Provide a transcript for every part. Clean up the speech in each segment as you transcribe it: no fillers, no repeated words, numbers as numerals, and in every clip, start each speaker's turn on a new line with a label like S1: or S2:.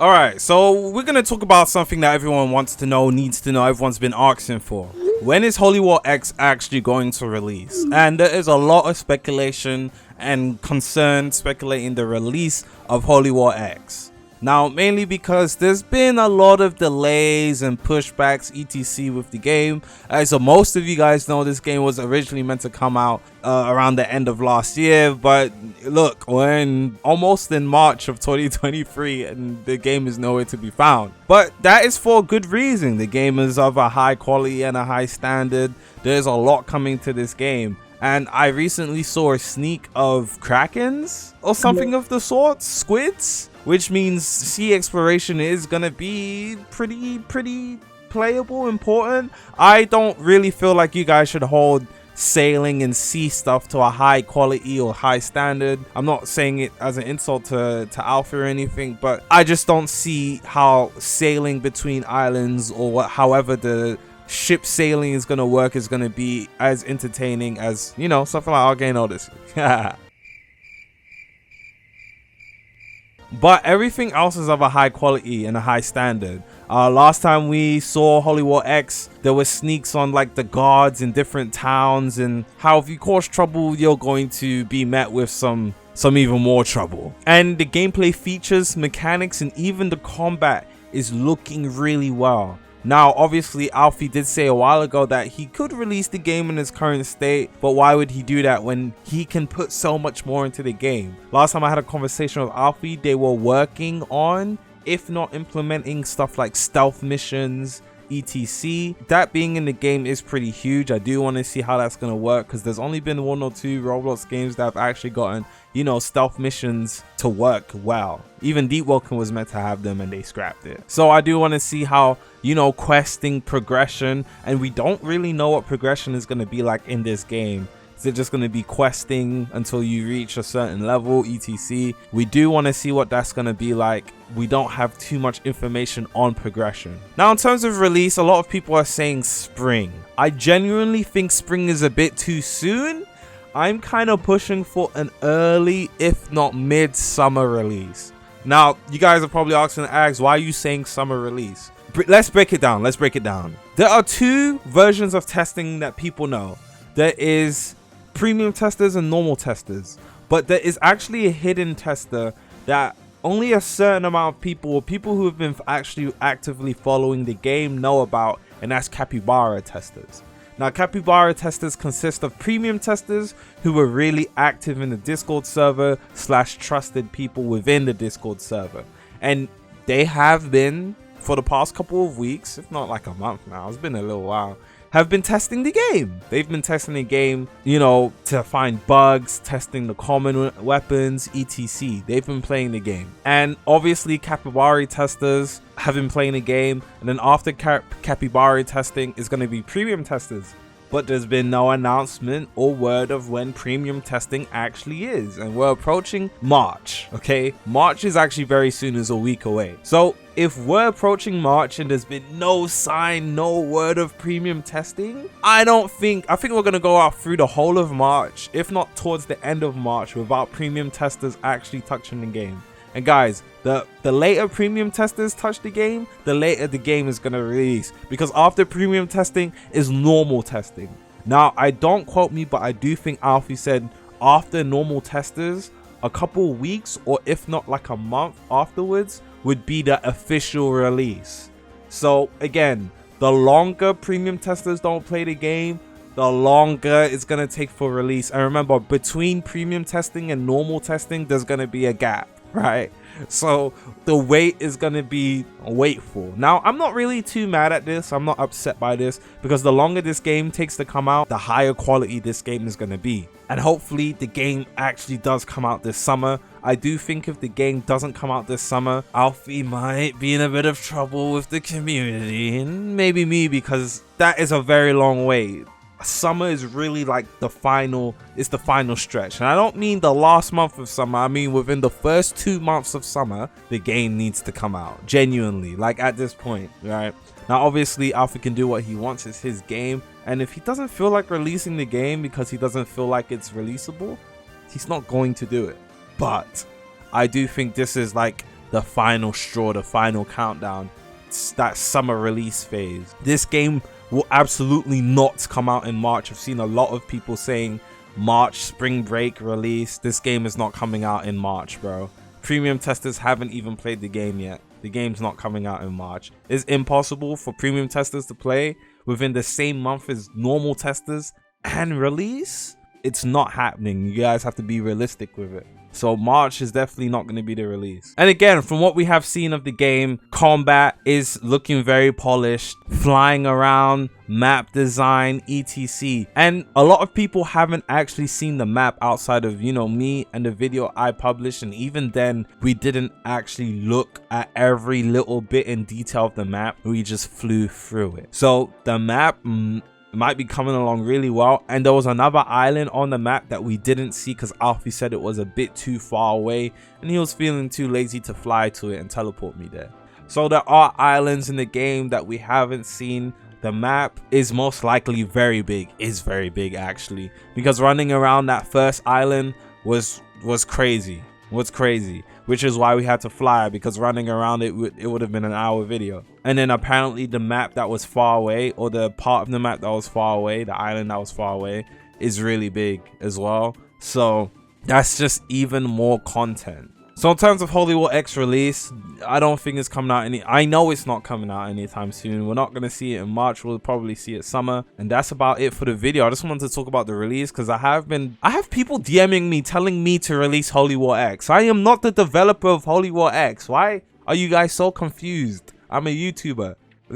S1: Alright, so we're gonna talk about something that everyone wants to know, needs to know, everyone's been asking for. When is Revolveragz actually going to release? And there is a lot of speculation and concern speculating the release of Revolveragz. Now, mainly because there's been a lot of delays and pushbacks etc with the game. So most of you guys know this game was originally meant to come out around the end of last year, but look, we're almost in March of 2023 and the game is nowhere to be found. But that is for good reason. The game is of a high quality and a high standard. There's a lot coming to this game. And I recently saw a sneak of krakens or something of the sort, squids, which means sea exploration is gonna be pretty playable, important. I don't really feel like you guys should hold sailing and sea stuff to a high quality or high standard. I'm not saying it as an insult to Alpha or anything, but I just don't see how sailing between islands or however the ship sailing is gonna work is gonna be as entertaining as, you know, something like Arcane Odyssey. But everything else is of a high quality and a high standard. Last time we saw Revolveragz, there were sneaks on like the guards in different towns and how if you cause trouble, you're going to be met with some even more trouble. And the gameplay features, mechanics, and even the combat is looking really well. Now, obviously, Alfie did say a while ago that he could release the game in its current state, but why would he do that when he can put so much more into the game? Last time I had a conversation with Alfie, they were working on, if not implementing, stuff like stealth missions, etc. That being in the game is pretty huge. I do want to see how that's going to work because there's only been 1 or 2 Roblox games that have actually gotten, you know, stealth missions to work well. Even Deep Welcome was meant to have them and they scrapped it. So I do want to see how, you know, questing, progression, and we don't really know what progression is going to be like in this game. Is it just going to be questing until you reach a certain level, etc? We do want to see what that's going to be like. We don't have too much information on progression. Now, in terms of release, a lot of people are saying spring. I genuinely think spring is a bit too soon. I'm kind of pushing for an early, if not mid-summer release. Now, you guys are probably asking, Ags, why are you saying summer release? Let's break it down. There are 2 versions of testing that people know. There is premium testers and normal testers, but there is actually a hidden tester that only a certain amount of people or people who have been actually actively following the game know about, and that's capybara testers. Now, capybara testers consist of premium testers who were really active in the Discord server / trusted people within the Discord server, and they have been for the past couple of weeks, if not like a month now, it's been a little while, have been testing the game. They've been testing the game, you know, to find bugs, testing the common weapons, etc. They've been playing the game. And obviously capybara testers have been playing the game, and then after capybara testing is going to be premium testers. But there's been no announcement or word of when premium testing actually is, and we're approaching March. Okay, March is actually very soon, is a week away. So if we're approaching March and there's been no sign, no word of premium testing, I think we're gonna go out through the whole of March, if not towards the end of March, without premium testers actually touching the game. And guys, the later premium testers touch the game, the later the game is going to release. Because after premium testing is normal testing. Now, don't quote me, but I do think Alfie said after normal testers, a couple weeks or if not like a month afterwards would be the official release. So again, the longer premium testers don't play the game, the longer it's going to take for release. And remember, between premium testing and normal testing, there's going to be a gap. Right, so the wait is gonna be waitful. Now, I'm not really too mad at this. I'm not upset by this because the longer this game takes to come out, the higher quality this game is gonna be. And hopefully the game actually does come out this summer. I do think if the game doesn't come out this summer, Alfie might be in a bit of trouble with the community, and maybe me, because that is a very long wait. Summer is really like the final stretch, and I don't mean the last month of summer. I mean within the first 2 months of summer, the game needs to come out genuinely, like at this point, right? Now obviously Alpha can do what he wants, it's his game, and if he doesn't feel like releasing the game because he doesn't feel like it's releasable, he's not going to do it. But I do think this is like the final straw, the final countdown. It's that summer release phase. This game will absolutely not come out in March. I've seen a lot of people saying March, spring break release. This game is not coming out in March, bro. Premium testers haven't even played the game yet. The game's not coming out in March. It's impossible for premium testers to play within the same month as normal testers and release. It's not happening. You guys have to be realistic with it. So March is definitely not going to be the release. And again, from what we have seen of the game, combat is looking very polished, flying around, map design, etc. And a lot of people haven't actually seen the map outside of, you know, me and the video I published. And even then, we didn't actually look at every little bit in detail of the map. We just flew through it. So the map might be coming along really well. And there was another island on the map that we didn't see because Alfie said it was a bit too far away and he was feeling too lazy to fly to it and teleport me there. So there are islands in the game that we haven't seen. The map is most likely very big, actually, because running around that first island was crazy, which is why we had to fly, because running around it would have been an hour video. And then apparently the map that was far away, or the part of the map that was far away, the island that was far away, is really big as well. So that's just even more content. So in terms of Revolveragz release, I don't think it's coming out I know it's not coming out anytime soon. We're not going to see it in March. We'll probably see it summer. And that's about it for the video. I just wanted to talk about the release because I have people DMing me telling me to release Revolveragz. I am not the developer of Revolveragz. Why are you guys so confused? I'm a YouTuber.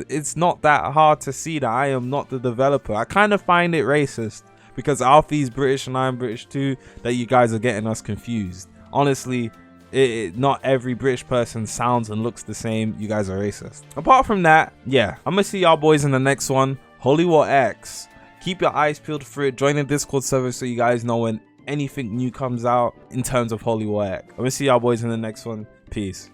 S1: It's not that hard to see that I am not the developer. I kind of find it racist because Alfie's British and I'm British too, that you guys are getting us confused. Honestly, not every British person sounds and looks the same. You guys are racist. Apart from that, yeah, I'm gonna see y'all boys in the next one. Revolveragz. Keep your eyes peeled for it. Join the Discord server so you guys know when anything new comes out in terms of Revolveragz. I'm gonna see y'all boys in the next one. Peace.